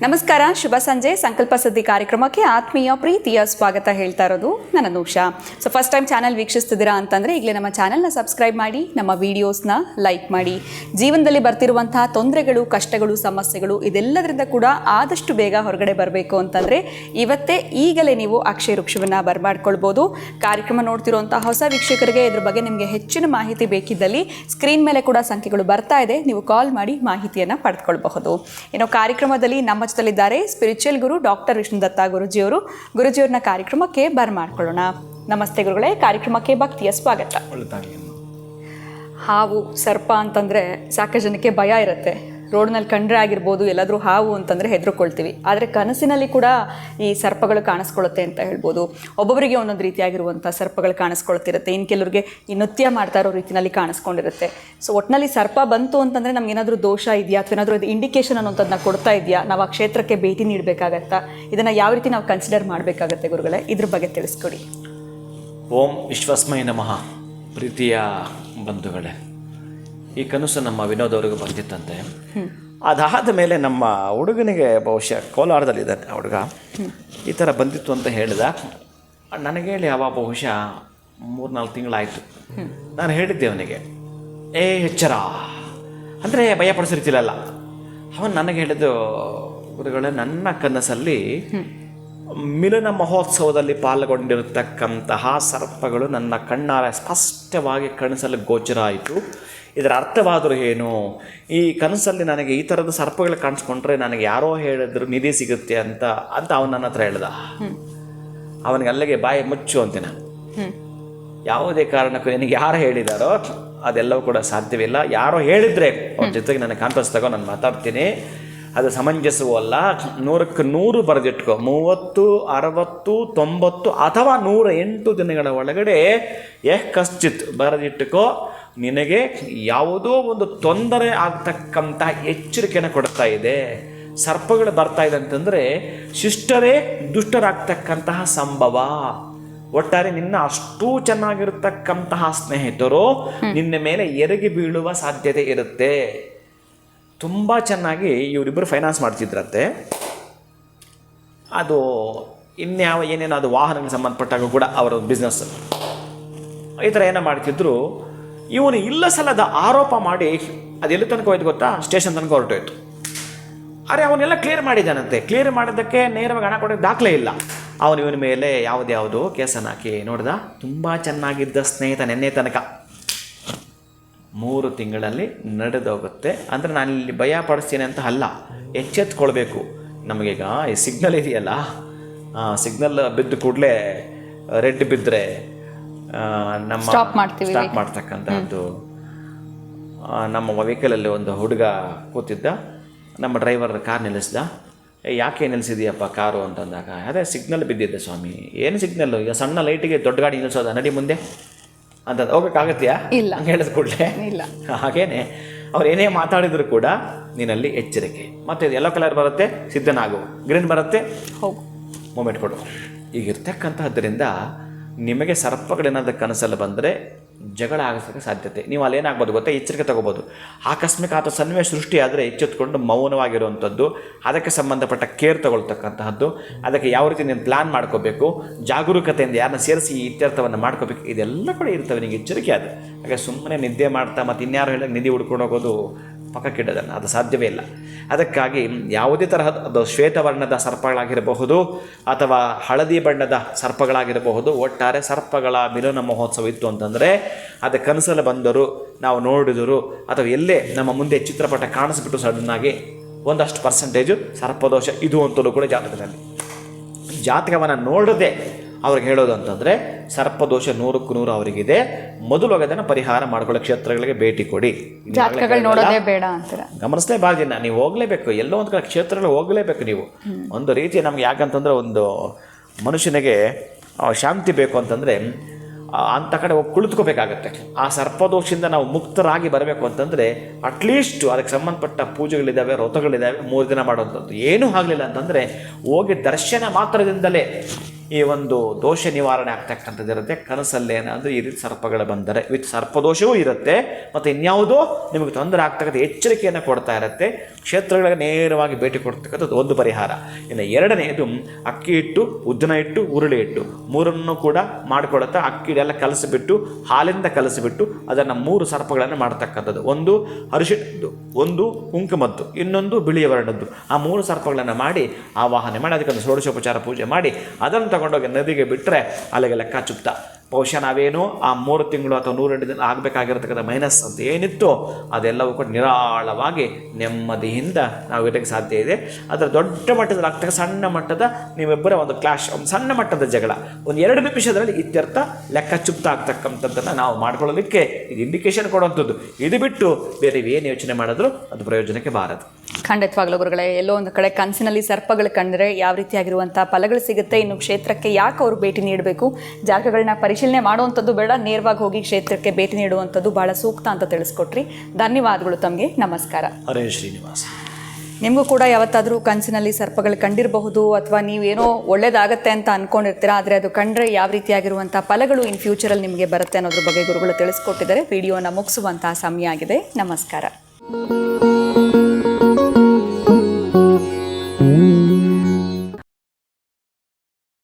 ನಮಸ್ಕಾರ, ಶುಭ ಸಂಜೆ. ಸಂಕಲ್ಪ ಸುದ್ದಿ ಕಾರ್ಯಕ್ರಮಕ್ಕೆ ಆತ್ಮೀಯ ಪ್ರೀತಿಯ ಸ್ವಾಗತ ಹೇಳ್ತಾ ಇರೋದು ನನ್ನ ನೂಷಾ. ಸೊ ಫಸ್ಟ್ ಟೈಮ್ ಚಾನಲ್ ವೀಕ್ಷಿಸ್ತಿದ್ದೀರಾ ಅಂತಂದರೆ ಈಗಲೇ ನಮ್ಮ ಚಾನಲ್ನ ಸಬ್ಸ್ಕ್ರೈಬ್ ಮಾಡಿ, ನಮ್ಮ ವೀಡಿಯೋಸ್ನ ಲೈಕ್ ಮಾಡಿ. ಜೀವನದಲ್ಲಿ ಬರ್ತಿರುವಂತಹ ತೊಂದರೆಗಳು, ಕಷ್ಟಗಳು, ಸಮಸ್ಯೆಗಳು ಇದೆಲ್ಲದರಿಂದ ಕೂಡ ಆದಷ್ಟು ಬೇಗ ಹೊರಗಡೆ ಬರಬೇಕು ಅಂತಂದರೆ ಇವತ್ತೇ ಈಗಲೇ ನೀವು ಅಕ್ಷಯ ವೃಕ್ಷವನ್ನು ಬರ್ಮಾಡ್ಕೊಳ್ಬೋದು. ಕಾರ್ಯಕ್ರಮ ನೋಡ್ತಿರುವಂಥ ಹೊಸ ವೀಕ್ಷಕರಿಗೆ ಇದ್ರ ಬಗ್ಗೆ ನಿಮಗೆ ಹೆಚ್ಚಿನ ಮಾಹಿತಿ ಬೇಕಿದ್ದಲ್ಲಿ ಸ್ಕ್ರೀನ್ ಮೇಲೆ ಕೂಡ ಸಂಖ್ಯೆಗಳು ಬರ್ತಾ ಇದೆ, ನೀವು ಕಾಲ್ ಮಾಡಿ ಮಾಹಿತಿಯನ್ನು ಪಡೆದುಕೊಳ್ಬಹುದು. ಇನ್ನು ಕಾರ್ಯಕ್ರಮದಲ್ಲಿ ನಮ್ಮ ಜೊತೆಲಿದ್ದಾರೆ ಸ್ಪಿರಿಚುವಲ್ ಗುರು ಡಾಕ್ಟರ್ ವಿಷ್ಣುದತ್ತ ಗುರುಜಿಯವ್ರನ್ನ ಕಾರ್ಯಕ್ರಮಕ್ಕೆ ಬರ್ಮಾಡ್ಕೊಳ್ಳೋಣ. ನಮಸ್ತೆ ಗುರುಗಳೇ, ಕಾರ್ಯಕ್ರಮಕ್ಕೆ ಭಕ್ತಿಯ ಸ್ವಾಗತ. ಹಾವು, ಸರ್ಪ ಅಂತಂದರೆ ಸಾಕಷ್ಟು ಜನಕ್ಕೆ ಭಯ ಇರುತ್ತೆ. ರೋಡ್ನಲ್ಲಿ ಕಂಡ್ರೆ ಆಗಿರ್ಬೋದು, ಎಲ್ಲಾದರೂ ಹಾವು ಅಂತಂದರೆ ಹೆದರ್ಕೊಳ್ತೀವಿ. ಆದರೆ ಕನಸಿನಲ್ಲಿ ಕೂಡ ಈ ಸರ್ಪಗಳು ಕಾಣಿಸ್ಕೊಳ್ಳುತ್ತೆ ಅಂತ ಹೇಳ್ಬೋದು. ಒಬ್ಬೊಬ್ಬರಿಗೆ ಒಂದೊಂದು ರೀತಿಯಾಗಿರುವಂಥ ಸರ್ಪಗಳು ಕಾಣಿಸ್ಕೊಳ್ತಿರುತ್ತೆ, ಇನ್ನು ಕೆಲವರಿಗೆ ಈ ನೃತ್ಯ ಮಾಡ್ತಾ ಇರೋ ರೀತಿಯಲ್ಲಿ ಕಾಣಿಸ್ಕೊಂಡಿರುತ್ತೆ. ಸೊ ಒಟ್ಟಿನಲ್ಲಿ ಸರ್ಪ ಬಂತು ಅಂತಂದರೆ ನಮಗೇನಾದರೂ ದೋಷ ಇದೆಯಾ ಅಥವಾ ಏನಾದರೂ ಇದು ಇಂಡಿಕೇಶನ್ ಅನ್ನೋಂಥದ್ದನ್ನ ಕೊಡ್ತಾ ಇದೆಯಾ? ನಾವು ಆ ಕ್ಷೇತ್ರಕ್ಕೆ ಭೇಟಿ ನೀಡಬೇಕಾಗತ್ತಾ? ಇದನ್ನು ಯಾವ ರೀತಿ ನಾವು ಕನ್ಸಿಡರ್ ಮಾಡಬೇಕಾಗತ್ತೆ ಗುರುಗಳೇ? ಇದ್ರ ಬಗ್ಗೆ ತಿಳಿಸ್ಕೊಡಿ. ಓಂ ವಿಶ್ವಸ್ಮೈ ನಮಃ. ಪ್ರೀತಿಯ ಬಂಧುಗಳೇ, ಈ ಕನಸು ನಮ್ಮ ವಿನೋದ್ ಅವ್ರಿಗೂ ಬಂದಿತ್ತಂತೆ. ಅದಾದ ಮೇಲೆ ನಮ್ಮ ಹುಡುಗನಿಗೆ ಬಹುಶಃ ಕೋಲಾರದಲ್ಲಿದ್ದಾನೆ ಆ ಹುಡುಗ, ಈ ಥರ ಬಂದಿತ್ತು ಅಂತ ಹೇಳಿದ. ನನಗೆ ಹೇಳಿ ಅವ ಬಹುಶಃ 3-4 ತಿಂಗಳಾಯಿತು. ನಾನು ಹೇಳಿದ್ದೆ ಅವನಿಗೆ, ಎಚ್ಚರ ಅಂದರೆ ಭಯಪಡಿಸಿರ್ತಿಲ್ಲಲ್ಲ. ಅವನು ನನಗೆ ಹೇಳಿದ್ದು, ಗುರುಗಳೇ, ನನ್ನ ಕನಸಲ್ಲಿ ಮಿಲನ ಮಹೋತ್ಸವದಲ್ಲಿ ಪಾಲ್ಗೊಂಡಿರತಕ್ಕಂತಹ ಸರ್ಪಗಳು ನನ್ನ ಕಣ್ಣಾರೆ ಸ್ಪಷ್ಟವಾಗಿ ಕನಸಲ್ಲಿ ಗೋಚರ ಆಯಿತು. ಇದರ ಅರ್ಥವಾದರೂ ಏನು? ಈ ಕನಸಲ್ಲಿ ನನಗೆ ಈ ಥರದ ಸರ್ಪಗಳು ಕಾಣಿಸ್ಕೊಂಡ್ರೆ ನನಗೆ ಯಾರೋ ಹೇಳಿದ್ರು ನಿಧಿ ಸಿಗುತ್ತೆ ಅಂತ ಅವನು ನನ್ನ ಹತ್ರ ಹೇಳ್ದ. ಅವನಿಗೆ ಅಲ್ಲಿಗೆ ಬಾಯಿ ಮುಚ್ಚು ಅಂತೆ ನಾನು. ಯಾವುದೇ ಕಾರಣಕ್ಕೂ ನನಗೆ ಯಾರು ಹೇಳಿದಾರೋ ಅದೆಲ್ಲವೂ ಕೂಡ ಸಾಧ್ಯವಿಲ್ಲ. ಯಾರೋ ಹೇಳಿದರೆ ಅವ್ರ ಜೊತೆಗೆ ನನಗೆ ಕಾನ್ಫರೆನ್ಸ್ ತಗೋ, ನಾನು ಮಾತಾಡ್ತೀನಿ. ಅದು ಸಮಂಜಸವೂ ಅಲ್ಲ. 100ಕ್ಕೆ 100 ಬರೆದಿಟ್ಕೋ. 30, 60, 90 ಅಥವಾ 108 ದಿನಗಳ ಒಳಗಡೆ ಕಶ್ಚಿತ್ ಬರೆದಿಟ್ಟುಕೋ. ನಿನಗೆ ಯಾವುದೋ ಒಂದು ತೊಂದರೆ ಆಗ್ತಕ್ಕಂಥ ಎಚ್ಚರಿಕೆಯನ್ನು ಕೊಡ್ತಾ ಇದೆ. ಸರ್ಪಗಳು ಬರ್ತಾ ಇದೆ ಅಂತಂದರೆ ಶಿಷ್ಟರೇ ದುಷ್ಟರಾಗ್ತಕ್ಕಂತಹ ಸಂಭವ. ಒಟ್ಟಾರೆ ನಿನ್ನ ಅಷ್ಟೂ ಚೆನ್ನಾಗಿರತಕ್ಕಂತಹ ಸ್ನೇಹಿತರು ನಿನ್ನ ಮೇಲೆ ಎರಗಿ ಬೀಳುವ ಸಾಧ್ಯತೆ ಇರುತ್ತೆ. ತುಂಬ ಚೆನ್ನಾಗಿ ಇವರಿಬ್ಬರು ಫೈನಾನ್ಸ್ ಮಾಡ್ತಿದ್ರಂತೆ. ಅದು ಏನೇನೋ ಅದು ವಾಹನಗಳಿಗೆ ಸಂಬಂಧಪಟ್ಟಾಗ ಕೂಡ ಅವರ ಬಿಸ್ನೆಸ್ ಈ ಥರ ಏನೋ ಮಾಡ್ತಿದ್ರು. ಇವನು ಇಲ್ಲ ಸಲ್ಲದ ಆರೋಪ ಮಾಡಿ ಅದೆಲ್ಲಿ ತನಕ ಹೋಯ್ತು ಗೊತ್ತಾ? ಸ್ಟೇಷನ್ ತನಕ ಹೊರಟೋಯ್ತು. ಅರೆ ಅವನ್ನೆಲ್ಲ ಕ್ಲಿಯರ್ ಮಾಡಿದ್ದಾನಂತೆ. ಕ್ಲಿಯರ್ ಮಾಡೋದಕ್ಕೆ ನೇರವಾಗಿ ಹಣ ಕೊಡೋಕ್ಕೆ ದಾಖಲೆ ಇಲ್ಲ. ಇವನ ಮೇಲೆ ಯಾವುದ್ಯಾವುದೋ ಕೇಸನ್ನು ಹಾಕಿ ನೋಡ್ದ. ತುಂಬ ಚೆನ್ನಾಗಿದ್ದ ಸ್ನೇಹಿತ ನೆನ್ನೆ ತನಕ 3 ತಿಂಗಳಲ್ಲಿ ನಡೆದೋಗುತ್ತೆ. ಅಂದರೆ ನಾನು ಇಲ್ಲಿ ಭಯ ಪಡಿಸ್ತೀನಿ ಅಂತ ಅಲ್ಲ, ಎಚ್ಚೆತ್ಕೊಳ್ಬೇಕು. ನಮಗೀಗ ಈ ಸಿಗ್ನಲ್ ಇದೆಯಲ್ಲ, ಸಿಗ್ನಲ್ ಬಿದ್ದ ಕೂಡಲೇ ರೆಡ್ ಬಿದ್ದರೆ ನಮ್ಮ ಸ್ಟಾಪ್ ಮಾಡ್ತಕ್ಕಂಥದ್ದು. ನಮ್ಮ ವೆಹಿಕಲಲ್ಲಿ ಒಂದು ಹುಡುಗ ಕೂತಿದ್ದ, ನಮ್ಮ ಡ್ರೈವರ್ ಕಾರ್ ನಿಲ್ಲಿಸ್ದ. ಯಾಕೆ ನಿಲ್ಲಿಸಿದೆಯಪ್ಪ ಕಾರು ಅಂತಂದಾಗ, ಅದೇ ಸಿಗ್ನಲ್ ಬಿದ್ದಿದ್ದೆ ಸ್ವಾಮಿ. ಏನು ಸಿಗ್ನಲ್ಲು? ಈಗ ಸಣ್ಣ ಲೈಟಿಗೆ ದೊಡ್ಡ ಗಾಡಿ ನಿಲ್ಲಿಸೋದ, ನಡಿ ಮುಂದೆ ಅಂತ ಹೋಗೋಕ್ಕಾಗತ್ತೆಯಾ? ಇಲ್ಲ ಹೇಳಿದ ಕೂಡಲೇ ಇಲ್ಲ. ಹಾಗೇನೆ ಅವ್ರು ಏನೇ ಮಾತಾಡಿದ್ರು ಕೂಡ ನೀನಲ್ಲಿ ಎಚ್ಚರಿಕೆ. ಮತ್ತು ಯೆಲ್ಲೋ ಕಲರ್ ಬರುತ್ತೆ, ಸಿದ್ಧನಾಗು. ಗ್ರೀನ್ ಬರುತ್ತೆ, ಹೋಗು, ಮೂಮೆಂಟ್ ಕೊಡು. ಈಗಿರ್ತಕ್ಕಂಥದ್ದರಿಂದ ನಿಮಗೆ ಸರ್ಪಗಳೇನಾದರೂ ಕನಸಲ್ಲಿ ಬಂದರೆ ಜಗಳ ಆಗೋಕ್ಕೆ ಸಾಧ್ಯತೆ. ನೀವು ಅಲ್ಲೇನಾಗ್ಬೋದು ಗೊತ್ತಾ? ಎಚ್ಚರಿಕೆ ತಗೋಬೋದು. ಆಕಸ್ಮಿಕ ಅಥವಾ ಸನ್ನಿವೇಶ ಸೃಷ್ಟಿಯಾದರೆ ಎಚ್ಚೆತ್ಕೊಂಡು ಮೌನವಾಗಿರುವಂಥದ್ದು, ಅದಕ್ಕೆ ಸಂಬಂಧಪಟ್ಟ ಕೇರ್ ತಗೊಳ್ತಕ್ಕಂತಹದ್ದು, ಅದಕ್ಕೆ ಯಾವ ರೀತಿ ನೀನು ಪ್ಲ್ಯಾನ್ ಮಾಡ್ಕೋಬೇಕು, ಜಾಗರೂಕತೆಯಿಂದ ಯಾರನ್ನ ಸೇರಿಸಿ ಈ ಇತ್ಯರ್ಥವನ್ನು ಮಾಡ್ಕೋಬೇಕು, ಇದೆಲ್ಲ ಕೂಡ ಇರ್ತವೆ. ನಿಮಗೆ ಎಚ್ಚರಿಕೆ ಅದು. ಹಾಗೆ ಸುಮ್ಮನೆ ನಿದ್ದೆ ಮಾಡ್ತಾ ಮತ್ತು ಇನ್ಯಾರು ಹೇಳಿದಾಗ ನಿಧಿ ಹುಡ್ಕೊಂಡು ಹೋಗೋದು ಪಕ್ಕಕ್ಕಿಡೋದನ್ನು, ಅದು ಸಾಧ್ಯವೇ ಇಲ್ಲ. ಅದಕ್ಕಾಗಿ ಯಾವುದೇ ತರಹದ ಶ್ವೇತವರ್ಣದ ಸರ್ಪಗಳಾಗಿರಬಹುದು ಅಥವಾ ಹಳದಿ ಬಣ್ಣದ ಸರ್ಪಗಳಾಗಿರಬಹುದು, ಒಟ್ಟಾರೆ ಸರ್ಪಗಳ ಮಿಲನ ಮಹೋತ್ಸವ ಇತ್ತು ಅಂತಂದರೆ ಅದು ಕನಸಲ್ಲಿ ಬಂದರು, ನಾವು ನೋಡಿದರು, ಅಥವಾ ಎಲ್ಲೇ ನಮ್ಮ ಮುಂದೆ ಚಿತ್ರಪಟ ಕಾಣಿಸ್ಬಿಟ್ಟು ಸಡನ್ನಾಗಿ ಒಂದಷ್ಟು ಪರ್ಸೆಂಟೇಜು ಸರ್ಪದೋಷ ಇದು ಅಂತಲೂ ಕೂಡ ಜಾತಕವನ್ನು ನೋಡದೆ ಅವ್ರಿಗೆ ಹೇಳೋದು ಅಂತಂದರೆ ಸರ್ಪದೋಷ 100ಕ್ಕೆ 100 ಅವರಿಗಿದೆ. ಮೊದಲು ಅದನ್ನು ಪರಿಹಾರ ಮಾಡ್ಕೊಳ್ಳೋ ಕ್ಷೇತ್ರಗಳಿಗೆ ಭೇಟಿ ಕೊಡಿ. ನೋಡೋದೇ ಬೇಡ ಅಂತಾರೆ, ಗಮನಿಸಲೇಬಾರ್ದಿಲ್ಲ. ನೀವು ಹೋಗಲೇಬೇಕು, ಎಲ್ಲೋ ಒಂದು ಕಡೆ ಕ್ಷೇತ್ರಗಳು ಹೋಗಲೇಬೇಕು. ನೀವು ಒಂದು ರೀತಿ ನಮ್ಗೆ ಯಾಕಂತಂದರೆ ಒಂದು ಮನುಷ್ಯನಿಗೆ ಶಾಂತಿ ಬೇಕು ಅಂತಂದರೆ ಅಂಥ ಕಡೆ ಹೋಗಿ ಕುಳಿತುಕೋಬೇಕಾಗತ್ತೆ. ಆ ಸರ್ಪದೋಷದಿಂದ ನಾವು ಮುಕ್ತರಾಗಿ ಬರಬೇಕು ಅಂತಂದರೆ ಅಟ್ಲೀಸ್ಟ್ ಅದಕ್ಕೆ ಸಂಬಂಧಪಟ್ಟ ಪೂಜೆಗಳಿದ್ದಾವೆ, ವ್ರತಗಳಿದ್ದಾವೆ, 3 ದಿನ ಮಾಡುವಂಥದ್ದು. ಏನೂ ಆಗಲಿಲ್ಲ ಅಂತಂದರೆ ಹೋಗಿ ದರ್ಶನ ಮಾತ್ರದಿಂದಲೇ ಈ ಒಂದು ದೋಷ ನಿವಾರಣೆ ಆಗ್ತಕ್ಕಂಥದ್ದು ಇರುತ್ತೆ. ಕನಸಲ್ಲಿ ಏನಾದರೂ ಈ ರೀತಿ ಸರ್ಪಗಳು ಬಂದರೆ ವಿತ್ ಸರ್ಪದೋಷವೂ ಇರುತ್ತೆ, ಮತ್ತು ಇನ್ಯಾವುದೋ ನಿಮಗೆ ತೊಂದರೆ ಆಗ್ತಕ್ಕಂಥ ಎಚ್ಚರಿಕೆಯನ್ನು ಕೊಡ್ತಾ ಇರುತ್ತೆ. ಕ್ಷೇತ್ರಗಳಿಗೆ ನೇರವಾಗಿ ಭೇಟಿ ಕೊಡ್ತಕ್ಕಂಥದ್ದು ಒಂದು ಪರಿಹಾರ. ಇನ್ನು ಎರಡನೆಯದು ಅಕ್ಕಿ ಹಿಟ್ಟು, ಉದ್ದಿನ ಹಿಟ್ಟು, ಹುರುಳಿ ಹಿಟ್ಟು ಮೂರನ್ನು ಕೂಡ ಮಾಡಿಕೊಡುತ್ತಾ ಅಕ್ಕಿ ಎಲ್ಲ ಕಲಸಿಬಿಟ್ಟು ಹಾಲಿಂದ ಕಲಸಿಬಿಟ್ಟು ಅದನ್ನು 3 ಸರ್ಪಗಳನ್ನು ಮಾಡ್ತಕ್ಕಂಥದ್ದು. ಒಂದು ಅರಿಶಿಣದ್ದು, ಒಂದು ಕುಂಕುಮದ್ದು, ಇನ್ನೊಂದು ಬಿಳಿಯ ವರ್ಣದ್ದು. ಆ 3 ಸರ್ಪಗಳನ್ನು ಮಾಡಿ ಆವಾಹನೆ ಮಾಡಿ ಅದಕ್ಕೊಂದು ಷೋಡಶೋಪಚಾರ ಪೂಜೆ ಮಾಡಿ ಅದನ್ನು ತಗೊಂಡೋಗಿ ನದಿಗೆ ಬಿಟ್ಟರೆ ಅಲ್ಲಿಗೆ ಲೆಕ್ಕ ಚುಪ್ತ. ಬಹುಶಃ ನಾವೇನು ಆ 3 ತಿಂಗಳು ಅಥವಾ 102 ದಿನ ಆಗಬೇಕಾಗಿರತಕ್ಕಂಥ ಮೈನಸ್ ಅಂತ ಏನಿತ್ತು ಅದೆಲ್ಲವೂ ಕೂಡ ನಿರಾಳವಾಗಿ ನೆಮ್ಮದಿಯಿಂದ ನಾವು ಇರೋಕ್ಕೆ ಸಾಧ್ಯ ಇದೆ. ಅದರ ದೊಡ್ಡ ಮಟ್ಟದಲ್ಲಿ ಆಗ್ತಕ್ಕ ಸಣ್ಣ ಮಟ್ಟದ ನೀವಿಬ್ಬರ ಒಂದು ಕ್ಲಾಶ್, ಒಂದು ಸಣ್ಣ ಮಟ್ಟದ ಜಗಳ ಒಂದು 2 ನಿಮಿಷದಲ್ಲಿ ಇತ್ಯರ್ಥ, ಲೆಕ್ಕ ಚುಪ್ತ ಆಗ್ತಕ್ಕಂಥದ್ದನ್ನು ನಾವು ಮಾಡ್ಕೊಳ್ಳೋದಕ್ಕೆ ಇದು ಇಂಡಿಕೇಶನ್ ಕೊಡುವಂಥದ್ದು. ಇದು ಬಿಟ್ಟು ಬೇರೆ ಏನು ಯೋಚನೆ ಮಾಡಿದ್ರು ಅದು ಪ್ರಯೋಜನಕ್ಕೆ ಬಾರದು. ಖಂಡಿತವಾಗ್ಲೂ ಗುರುಗಳೇ, ಎಲ್ಲೋ ಒಂದು ಕಡೆ ಕನಸಿನಲ್ಲಿ ಸರ್ಪಗಳು ಕಂಡ್ರೆ ಯಾವ ರೀತಿಯಾಗಿರುವಂಥ ಫಲಗಳು ಸಿಗುತ್ತೆ, ಇನ್ನು ಕ್ಷೇತ್ರಕ್ಕೆ ಯಾಕೆ ಅವರು ಭೇಟಿ ನೀಡಬೇಕು, ಜಾಗಗಳನ್ನ ಪರಿಶೀಲನೆ ಮಾಡುವಂಥದ್ದು ಬೇಡ, ನೇರವಾಗಿ ಹೋಗಿ ಕ್ಷೇತ್ರಕ್ಕೆ ಭೇಟಿ ನೀಡುವಂಥದ್ದು ಭಾಳ ಸೂಕ್ತ ಅಂತ ತಿಳಿಸ್ಕೊಟ್ರಿ. ಧನ್ಯವಾದಗಳು ತಮಗೆ. ನಮಸ್ಕಾರ. ಹರೇ ಶ್ರೀನಿವಾಸ. ನಿಮಗೂ ಕೂಡ ಯಾವತ್ತಾದರೂ ಕನಸಿನಲ್ಲಿ ಸರ್ಪಗಳು ಕಂಡಿರಬಹುದು, ಅಥವಾ ನೀವೇನೋ ಒಳ್ಳೇದಾಗತ್ತೆ ಅಂತ ಅಂದ್ಕೊಂಡಿರ್ತೀರಾ, ಆದರೆ ಅದು ಕಂಡ್ರೆ ಯಾವ ರೀತಿಯಾಗಿರುವಂಥ ಫಲಗಳು ಇನ್ ಫ್ಯೂಚರಲ್ಲಿ ನಿಮಗೆ ಬರುತ್ತೆ ಅನ್ನೋದ್ರ ಬಗ್ಗೆ ಗುರುಗಳು ತಿಳಿಸ್ಕೊಟ್ಟಿದ್ದಾರೆ. ವಿಡಿಯೋನ ಮುಗಿಸುವಂತಹ ಸಮಯ ಆಗಿದೆ. ನಮಸ್ಕಾರ.